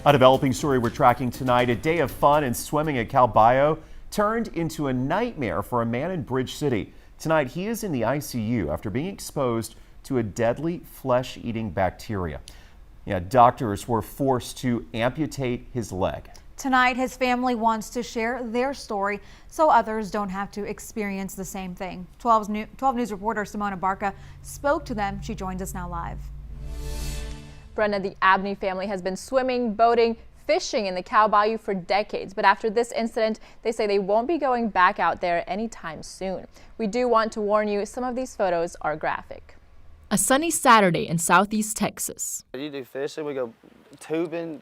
A developing story we're tracking tonight. A day of fun and swimming at Cow Bayou turned into a nightmare for a man in Bridge City. Tonight, he is in the ICU after being exposed to a deadly flesh-eating bacteria. Doctors were forced to amputate his leg. Tonight, his family wants to share their story so others don't have to experience the same thing. 12 News reporter Simona Barca spoke to them. She joins us now live. Brenda, the Abney family has been swimming, boating, fishing in the Cow Bayou for decades, but after this incident, they say they won't be going back out there anytime soon. We do want to warn you, some of these photos are graphic. A sunny Saturday in southeast Texas. You do fishing, we go tubing.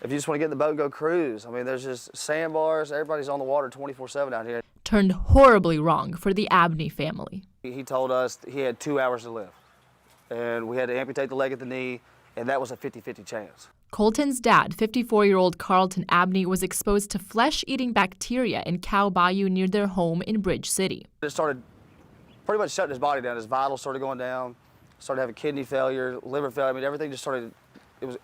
If you just want to get in the boat and go cruise, I mean, there's just sandbars. Everybody's on the water 24/7 out here. Turned horribly wrong for the Abney family. He told us he had 2 hours to live, and we had to amputate the leg at the knee, and that was a 50-50 chance. Colton's dad, 54-year-old Carlton Abney, was exposed to flesh-eating bacteria in Cow Bayou near their home in Bridge City. It started pretty much shutting his body down. His vitals started going down, started having kidney failure, liver failure. I mean, everything just started, it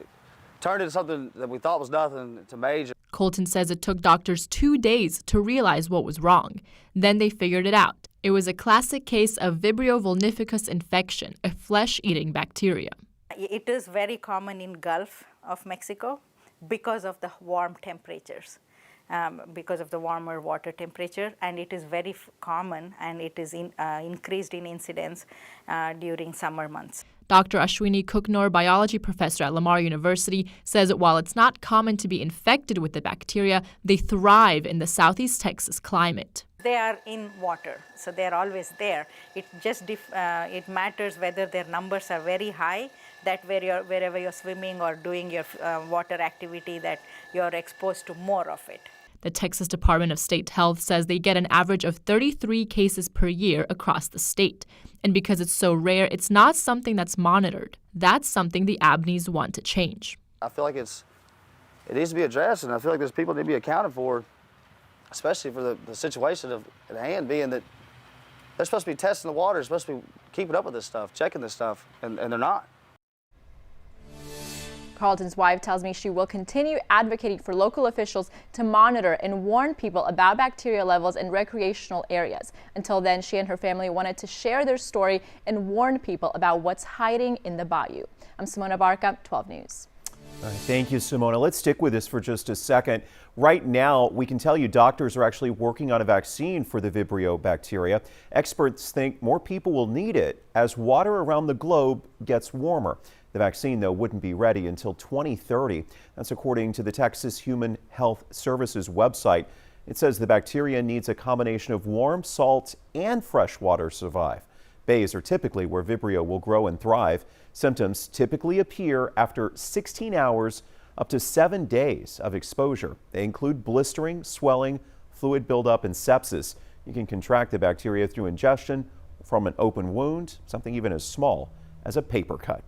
turned into something that we thought was nothing to major. Colton says it took doctors 2 days to realize what was wrong. Then they figured it out. It was a classic case of Vibrio vulnificus infection, a flesh-eating bacteria. It is very common in Gulf of Mexico because of the warm temperatures, because of the warmer water temperature, and it is very common, and it is increased in incidence during summer months. Dr. Ashwini Kuknor, biology professor at Lamar University, says that while it's not common to be infected with the bacteria, they thrive in the southeast Texas climate. They are in water, so they are always there. It just it matters whether their numbers are very high, that wherever you're swimming or doing your water activity, that you're exposed to more of it. The Texas Department of State Health says they get an average of 33 cases per year across the state. And because it's so rare, it's not something that's monitored. That's something the Abneys want to change. I feel like it needs to be addressed, and I feel like there's people that need to be accounted for, especially for the situation at hand, being that they're supposed to be testing the water, supposed to be keeping up with this stuff, checking this stuff, and they're not. Carlton's wife tells me she will continue advocating for local officials to monitor and warn people about bacteria levels in recreational areas. Until then, she and her family wanted to share their story and warn people about what's hiding in the bayou. I'm Simona Barca, 12 News. All right, thank you, Simona. Let's stick with this for just a second. Right now, we can tell you doctors are actually working on a vaccine for the Vibrio bacteria. Experts think more people will need it as water around the globe gets warmer. The vaccine, though, wouldn't be ready until 2030. That's according to the Texas Human Health Services website. It says the bacteria needs a combination of warm, salt, and fresh water to survive. Bays are typically where Vibrio will grow and thrive. Symptoms typically appear after 16 hours up to 7 days of exposure. They include blistering, swelling, fluid buildup, and sepsis. You can contract the bacteria through ingestion from an open wound, something even as small as a paper cut.